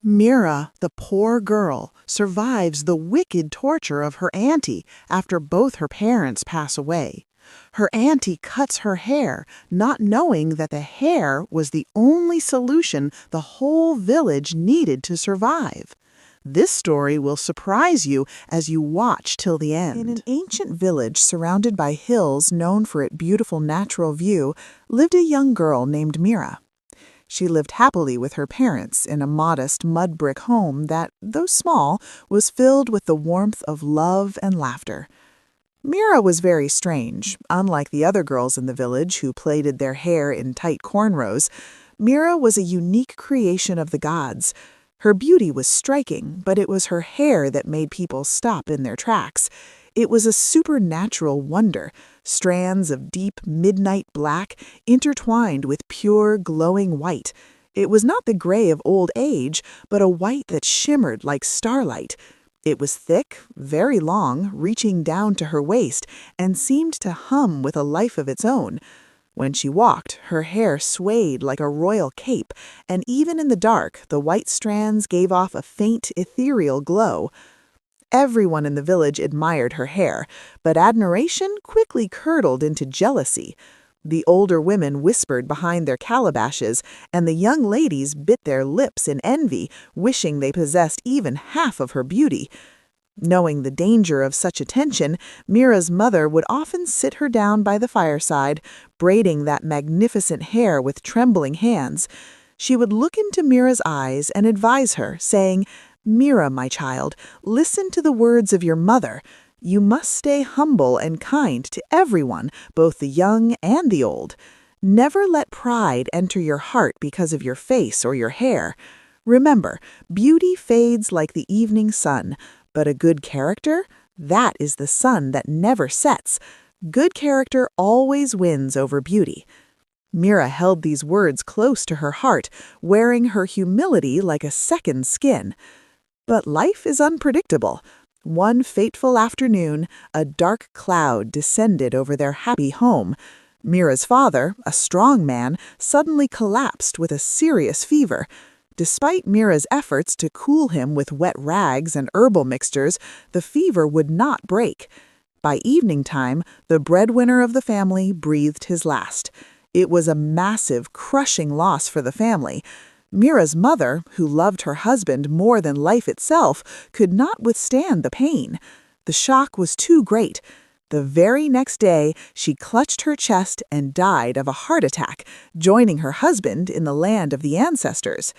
Mira, the poor girl, survives the wicked torture of her auntie after both her parents pass away. Her auntie cuts her hair, not knowing that the hair was the only solution the whole village needed to survive. This story will surprise you as you watch till the end. In an ancient village surrounded by hills known for its beautiful natural view lived a young girl named Mira. She lived happily with her parents in a modest mud brick home that, though small, was filled with the warmth of love and laughter. Mira was very strange. Unlike the other girls in the village who plaited their hair in tight cornrows, Mira was a unique creation of the gods. Her beauty was striking, but it was her hair that made people stop in their tracks. It was a supernatural wonder, strands of deep midnight black intertwined with pure glowing white. It was not the gray of old age, but a white that shimmered like starlight. It was thick, very long, reaching down to her waist, and seemed to hum with a life of its own. When she walked, her hair swayed like a royal cape, and even in the dark, the white strands gave off a faint, ethereal glow. Everyone in the village admired her hair, but admiration quickly curdled into jealousy. The older women whispered behind their calabashes, and the young ladies bit their lips in envy, wishing they possessed even half of her beauty. Knowing the danger of such attention, Mira's mother would often sit her down by the fireside, braiding that magnificent hair with trembling hands. She would look into Mira's eyes and advise her, saying, "Mira, my child, listen to the words of your mother. You must stay humble and kind to everyone, both the young and the old. Never let pride enter your heart because of your face or your hair. Remember, beauty fades like the evening sun, but a good character, that is the sun that never sets. Good character always wins over beauty." Mira held these words close to her heart, wearing her humility like a second skin. But life is unpredictable. One fateful afternoon, a dark cloud descended over their happy home. Mira's father, a strong man, suddenly collapsed with a serious fever. Despite Mira's efforts to cool him with wet rags and herbal mixtures, the fever would not break. By evening time, the breadwinner of the family breathed his last. It was a massive, crushing loss for the family. Mira's mother, who loved her husband more than life itself, could not withstand the pain. The shock was too great. The very next day, she clutched her chest and died of a heart attack, joining her husband in the land of the ancestors.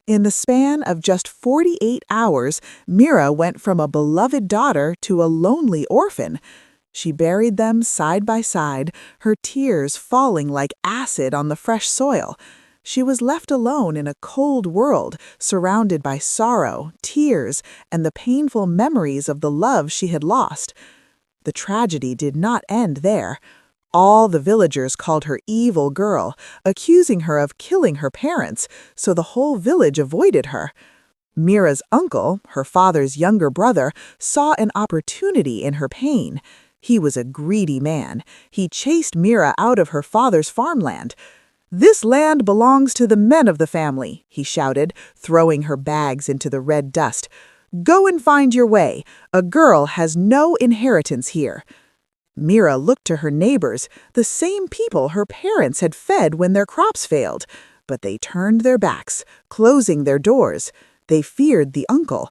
In the span of just 48 hours, Mira went from a beloved daughter to a lonely orphan. She buried them side by side, her tears falling like acid on the fresh soil. She was left alone in a cold world, surrounded by sorrow, tears, and the painful memories of the love she had lost. The tragedy did not end there. All the villagers called her evil girl, accusing her of killing her parents, so the whole village avoided her. Mira's uncle, her father's younger brother, saw an opportunity in her pain. He was a greedy man. He chased Mira out of her father's farmland. "This land belongs to the men of the family," he shouted, throwing her bags into the red dust. "Go and find your way. A girl has no inheritance here." Mira looked to her neighbors, the same people her parents had fed when their crops failed. But they turned their backs, closing their doors. They feared the uncle.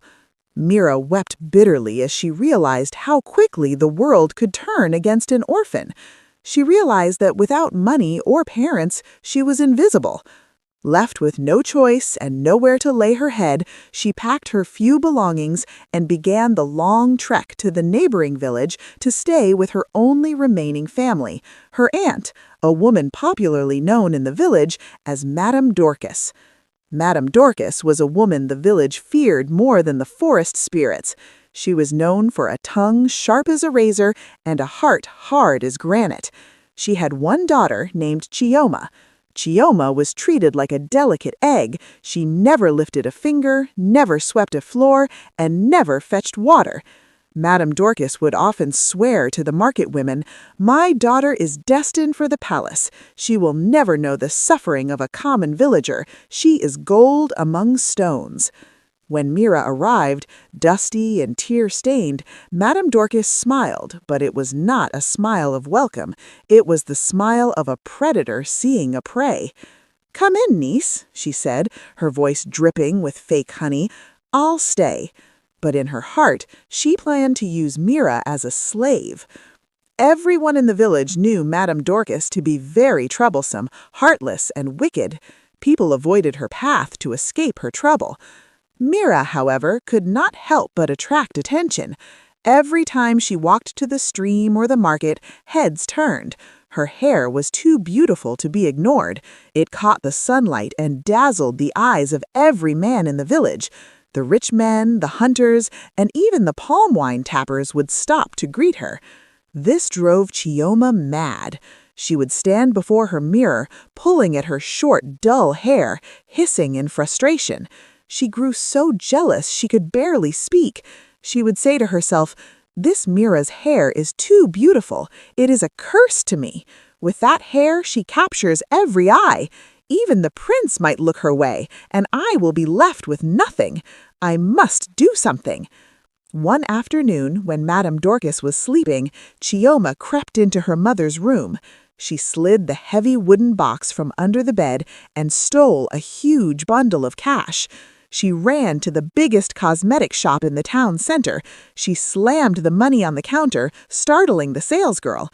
Mira wept bitterly as she realized how quickly the world could turn against an orphan. She realized that without money or parents, she was invisible. Left with no choice and nowhere to lay her head, she packed her few belongings and began the long trek to the neighboring village to stay with her only remaining family, her aunt, a woman popularly known in the village as Madame Dorcas. Madame Dorcas was a woman the village feared more than the forest spirits. She was known for a tongue sharp as a razor and a heart hard as granite. She had one daughter named Chioma. Chioma was treated like a delicate egg. She never lifted a finger, never swept a floor, and never fetched water. Madame Dorcas would often swear to the market women, "My daughter is destined for the palace. She will never know the suffering of a common villager. She is gold among stones." When Mira arrived, dusty and tear-stained, Madame Dorcas smiled, but it was not a smile of welcome. It was the smile of a predator seeing a prey. "Come in, niece," she said, her voice dripping with fake honey. "I'll stay." But in her heart, she planned to use Mira as a slave. Everyone in the village knew Madame Dorcas to be very troublesome, heartless, and wicked. People avoided her path to escape her trouble. Mira, however, could not help but attract attention. Every time she walked to the stream or the market, heads turned. Her hair was too beautiful to be ignored. It caught the sunlight and dazzled the eyes of every man in the village. The rich men, the hunters, and even the palm wine tappers would stop to greet her. This drove Chioma mad. She would stand before her mirror, pulling at her short, dull hair, hissing in frustration. She grew so jealous she could barely speak. She would say to herself, "This Mira's hair is too beautiful. It is a curse to me. With that hair, she captures every eye. Even the prince might look her way, and I will be left with nothing. I must do something." One afternoon, when Madame Dorcas was sleeping, Chioma crept into her mother's room. She slid the heavy wooden box from under the bed and stole a huge bundle of cash. She ran to the biggest cosmetic shop in the town center. She slammed the money on the counter, startling the salesgirl.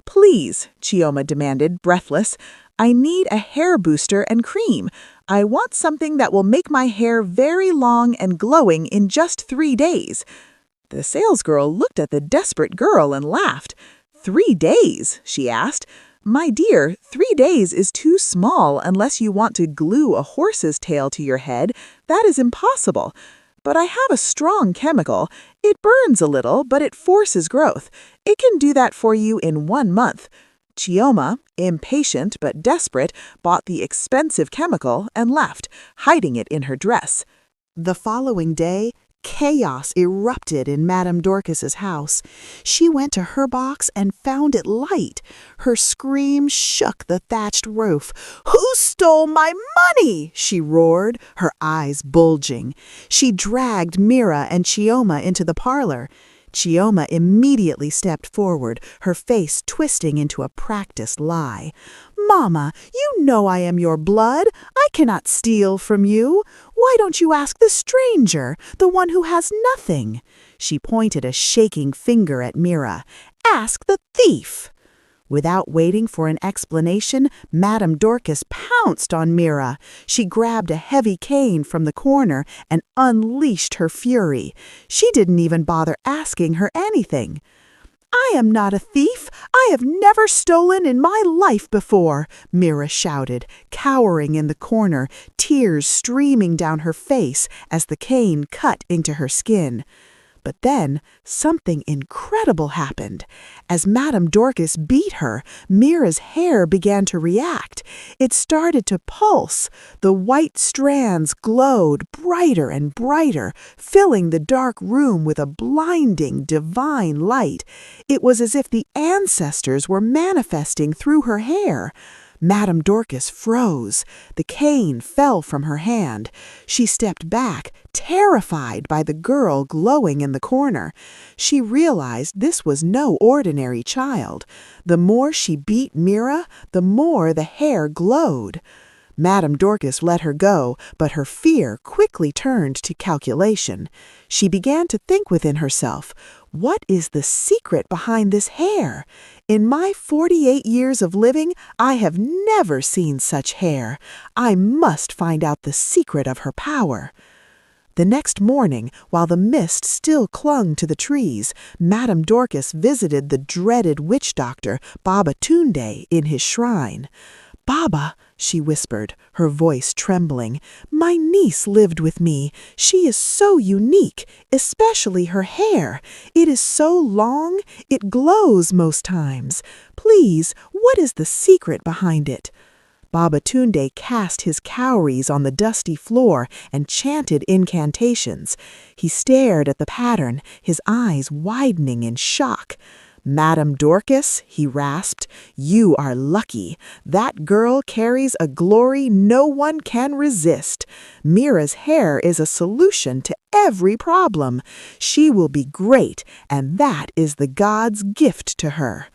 "Please," Chioma demanded, breathless, "I need a hair booster and cream. I want something that will make my hair very long and glowing in just 3 days." The salesgirl looked at the desperate girl and laughed. "3 days?" she asked. "My dear, 3 days is too small unless you want to glue a horse's tail to your head. That is impossible. But I have a strong chemical. It burns a little, but it forces growth. It can do that for you in 1 month." Chioma, impatient but desperate, bought the expensive chemical and left, hiding it in her dress. The following day, chaos erupted in Madame Dorcas's house. She went to her box and found it light. Her scream shook the thatched roof. "Who stole my money?" she roared, her eyes bulging. She dragged Mira and Chioma into the parlor. Chioma immediately stepped forward, her face twisting into a practiced lie. "Mama, you know I am your blood. I cannot steal from you. Why don't you ask the stranger, the one who has nothing?" She pointed a shaking finger at Mira. "Ask the thief." Without waiting for an explanation, Madame Dorcas pounced on Mira. She grabbed a heavy cane from the corner and unleashed her fury. She didn't even bother asking her anything. "I am not a thief. I have never stolen in my life before," Mira shouted, cowering in the corner, tears streaming down her face as the cane cut into her skin. But then something incredible happened. As Madame Dorcas beat her, Mira's hair began to react. It started to pulse. The white strands glowed brighter and brighter, filling the dark room with a blinding, divine light. It was as if the ancestors were manifesting through her hair. Madame Dorcas froze. The cane fell from her hand. She stepped back, terrified by the girl glowing in the corner. She realized this was no ordinary child. The more she beat Mira, the more the hair glowed. Madame Dorcas let her go, but her fear quickly turned to calculation. She began to think within herself, "What is the secret behind this hair? In my 48 years of living, I have never seen such hair. I must find out the secret of her power." The next morning, while the mist still clung to the trees, Madame Dorcas visited the dreaded witch doctor, Baba Tunde, in his shrine. "Baba," she whispered, her voice trembling, "my niece lived with me. She is so unique, especially her hair. It is so long, it glows most times. Please, what is the secret behind it?" Baba Tunde cast his cowries on the dusty floor and chanted incantations. He stared at the pattern, his eyes widening in shock. "Madam Dorcas," he rasped, "you are lucky. That girl carries a glory no one can resist. Mira's hair is a solution to every problem. She will be great, and that is the God's gift to her."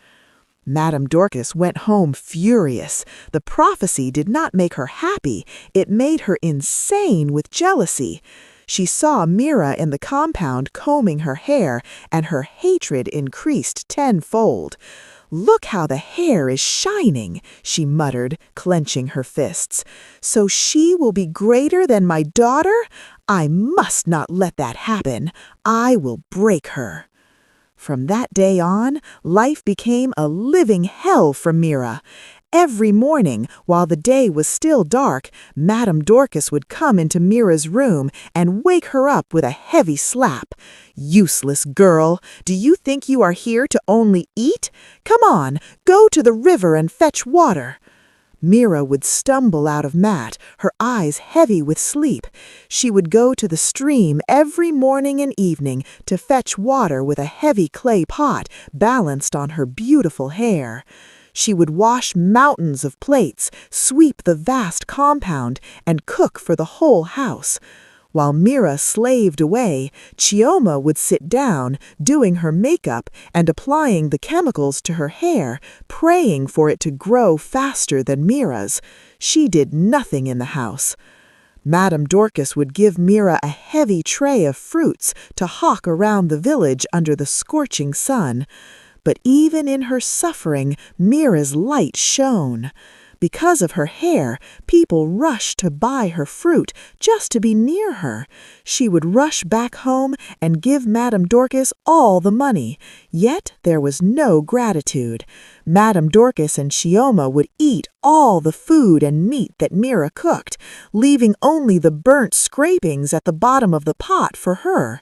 Madam Dorcas went home furious. The prophecy did not make her happy. It made her insane with jealousy. She saw Mira in the compound combing her hair, and her hatred increased tenfold. "Look how the hair is shining," she muttered, clenching her fists. "So she will be greater than my daughter? I must not let that happen. I will break her." From that day on, life became a living hell for Mira. Every morning, while the day was still dark, Madam Dorcas would come into Mira's room and wake her up with a heavy slap. "Useless girl! Do you think you are here to only eat? Come on, go to the river and fetch water." Mira would stumble out of mat, her eyes heavy with sleep. She would go to the stream every morning and evening to fetch water with a heavy clay pot balanced on her beautiful hair. She would wash mountains of plates, sweep the vast compound, and cook for the whole house. While Mira slaved away, Chioma would sit down, doing her makeup and applying the chemicals to her hair, praying for it to grow faster than Mira's. She did nothing in the house. Madam Dorcas would give Mira a heavy tray of fruits to hawk around the village under the scorching sun. But even in her suffering, Mira's light shone. Because of her hair, people rushed to buy her fruit just to be near her. She would rush back home and give Madam Dorcas all the money. Yet there was no gratitude. Madam Dorcas and Chioma would eat all the food and meat that Mira cooked, leaving only the burnt scrapings at the bottom of the pot for her.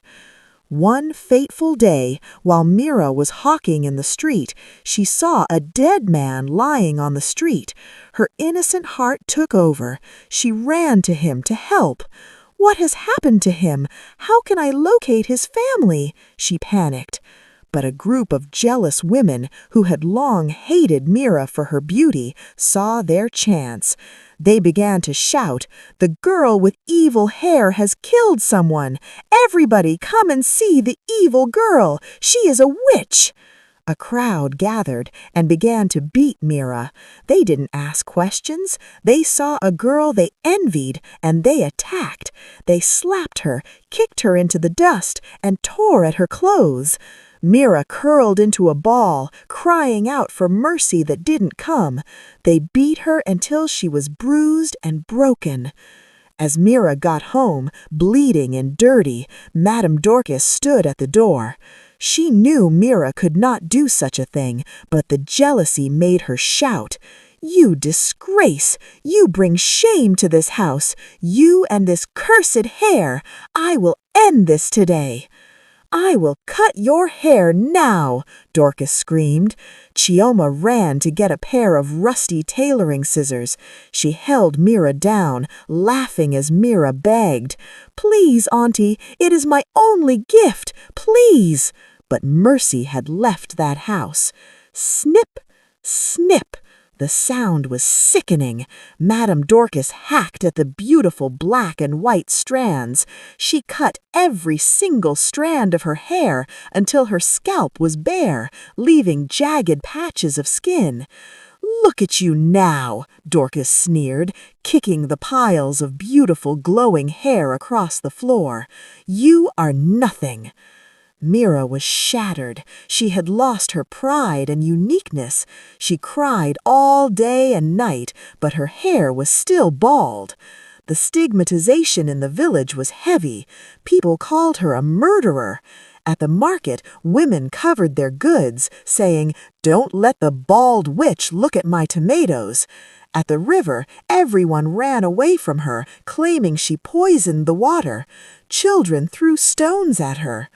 One fateful day, while Mira was hawking in the street, she saw a dead man lying on the street. Her innocent heart took over. She ran to him to help. "What has happened to him? How can I locate his family?" she panicked. But a group of jealous women who had long hated Mira for her beauty saw their chance. They began to shout, "The girl with evil hair has killed someone! Everybody come and see the evil girl! She is a witch!" A crowd gathered and began to beat Mira. They didn't ask questions. They saw a girl they envied and they attacked. They slapped her, kicked her into the dust, and tore at her clothes. Mira curled into a ball, crying out for mercy that didn't come. They beat her until she was bruised and broken. As Mira got home, bleeding and dirty, Madam Dorcas stood at the door. She knew Mira could not do such a thing, but the jealousy made her shout, "You disgrace! You bring shame to this house! You and this cursed hair! I will end this today!" "I will cut your hair now," Dorcas screamed. Chioma ran to get a pair of rusty tailoring scissors. She held Mira down, laughing as Mira begged, "Please, Auntie, it is my only gift, please!" But Mercy had left that house. Snip, snip. The sound was sickening. Madam Dorcas hacked at the beautiful black and white strands. She cut every single strand of her hair until her scalp was bare, leaving jagged patches of skin. "Look at you now," Dorcas sneered, kicking the piles of beautiful glowing hair across the floor. "You are nothing." Mira was shattered. She had lost her pride and uniqueness. She cried all day and night, but her hair was still bald. The stigmatization in the village was heavy. People called her a murderer. At the market, women covered their goods, saying, "Don't let the bald witch look at my tomatoes." At the river, everyone ran away from her, claiming she poisoned the water. Children threw stones at her.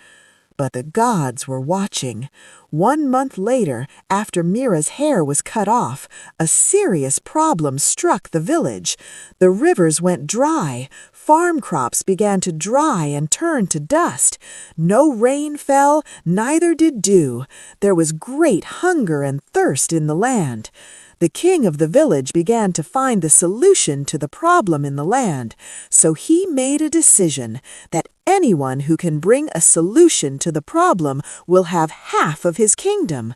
But the gods were watching. 1 month later, after Mira's hair was cut off, a serious problem struck the village. The rivers went dry. Farm crops began to dry and turn to dust. No rain fell, neither did dew. There was great hunger and thirst in the land. The king of the village began to find the solution to the problem in the land, so he made a decision that anyone who can bring a solution to the problem will have half of his kingdom.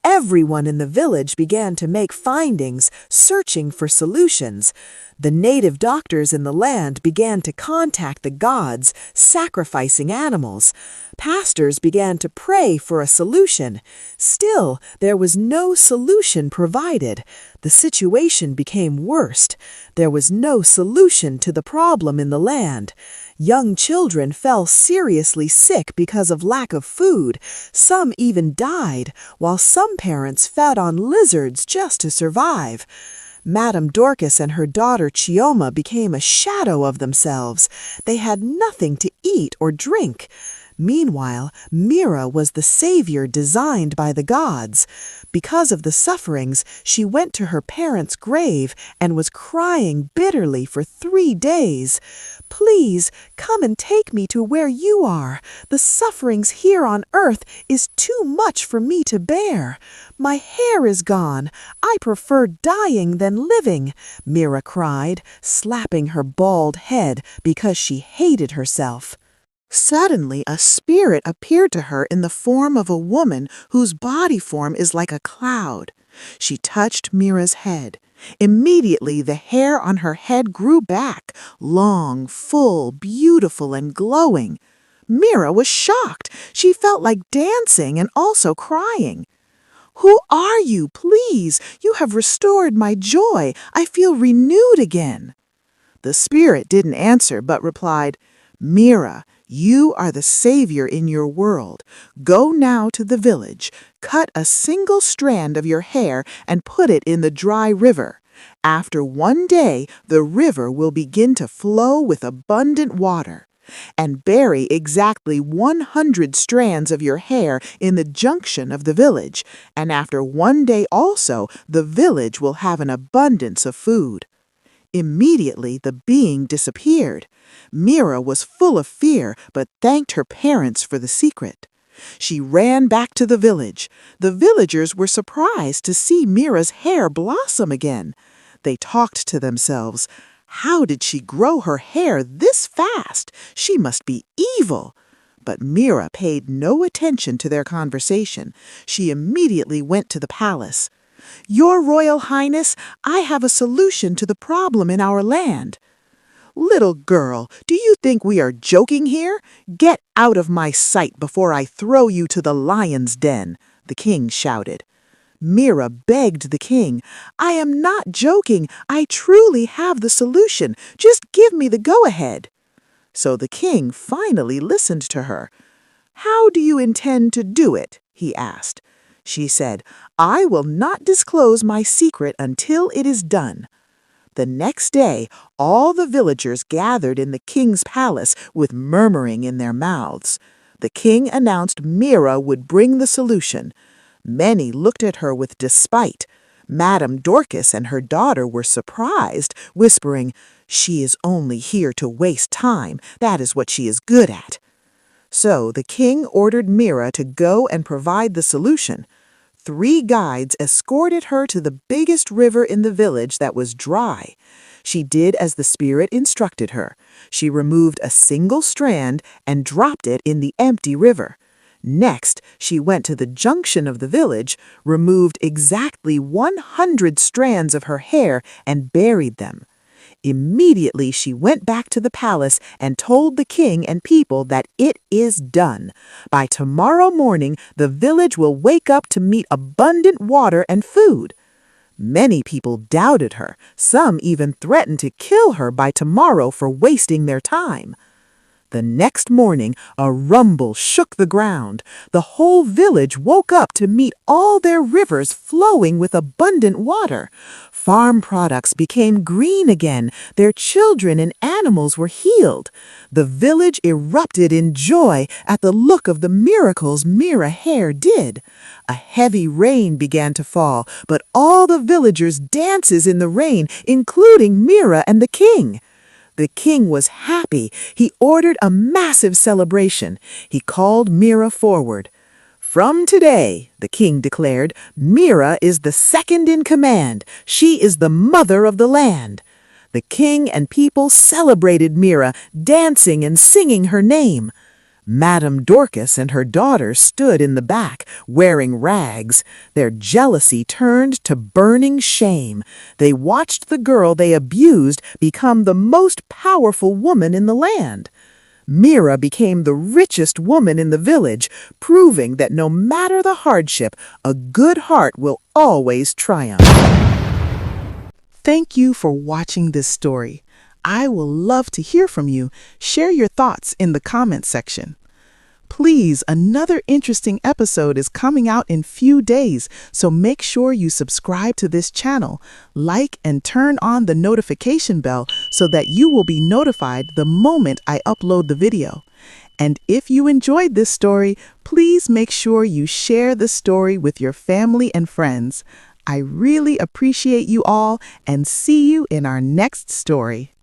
Everyone in the village began to make findings, searching for solutions. The native doctors in the land began to contact the gods, sacrificing animals. Pastors began to pray for a solution. Still, there was no solution provided. The situation became worse. There was no solution to the problem in the land. Young children fell seriously sick because of lack of food. Some even died, while some parents fed on lizards just to survive. Madame Dorcas and her daughter Chioma became a shadow of themselves. They had nothing to eat or drink. Meanwhile, Mira was the savior designed by the gods. Because of the sufferings, she went to her parents' grave and was crying bitterly for 3 days. "Please, come and take me to where you are. The sufferings here on earth is too much for me to bear. My hair is gone. I prefer dying than living," Mira cried, slapping her bald head because she hated herself. Suddenly, a spirit appeared to her in the form of a woman whose body form is like a cloud. She touched Mira's head. Immediately, the hair on her head grew back, long, full, beautiful, and glowing. Mira was shocked. She felt like dancing and also crying. "Who are you? Please, you have restored my joy. I feel renewed again." The spirit didn't answer but replied, "Mira, you are the savior in your world. Go now to the village, cut a single strand of your hair and put it in the dry river. After 1 day, the river will begin to flow with abundant water. And bury exactly 100 strands of your hair in the junction of the village, and after 1 day also, the village will have an abundance of food." Immediately, the being disappeared. Mira was full of fear, but thanked her parents for the secret. She ran back to the village. The villagers were surprised to see Mira's hair blossom again. They talked to themselves. How did she grow her hair this fast? She must be evil. But Mira paid no attention to their conversation. She immediately went to the palace. "Your Royal Highness, I have a solution to the problem in our land." "Little girl, do you think we are joking here? Get out of my sight before I throw you to the lion's den," the king shouted. Mira begged the king, "I am not joking. I truly have the solution. Just give me the go-ahead." So the king finally listened to her. "How do you intend to do it?" he asked. She said, "I will not disclose my secret until it is done." The next day, all the villagers gathered in the king's palace with murmuring in their mouths. The king announced Mira would bring the solution. Many looked at her with despite. Madame Dorcas and her daughter were surprised, whispering, "She is only here to waste time. That is what she is good at." So the king ordered Mira to go and provide the solution. 3 guides escorted her to the biggest river in the village that was dry. She did as the spirit instructed her. She removed a single strand and dropped it in the empty river. Next, she went to the junction of the village, removed exactly 100 strands of her hair, and buried them. Immediately she went back to the palace and told the king and people that it is done. By tomorrow morning, the village will wake up to meet abundant water and food. Many people doubted her. Some even threatened to kill her by tomorrow for wasting their time. The next morning, a rumble shook the ground. The whole village woke up to meet all their rivers flowing with abundant water. Farm products became green again. Their children and animals were healed. The village erupted in joy at the look of the miracles Mira Hair did. A heavy rain began to fall, but all the villagers dances in the rain, including Mira and the king. The king was happy. He ordered a massive celebration. He called Mira forward. "From today," the king declared, "Mira is the second in command. She is the mother of the land." The king and people celebrated Mira, dancing and singing her name. Madame Dorcas and her daughter stood in the back, wearing rags. Their jealousy turned to burning shame. They watched the girl they abused become the most powerful woman in the land. Mira became the richest woman in the village, proving that no matter the hardship, a good heart will always triumph. Thank you for watching this story. I will love to hear from you. Share your thoughts in the comment section. Please, another interesting episode is coming out in few days, so make sure you subscribe to this channel, like and turn on the notification bell so that you will be notified the moment I upload the video. And if you enjoyed this story, please make sure you share the story with your family and friends. I really appreciate you all and see you in our next story.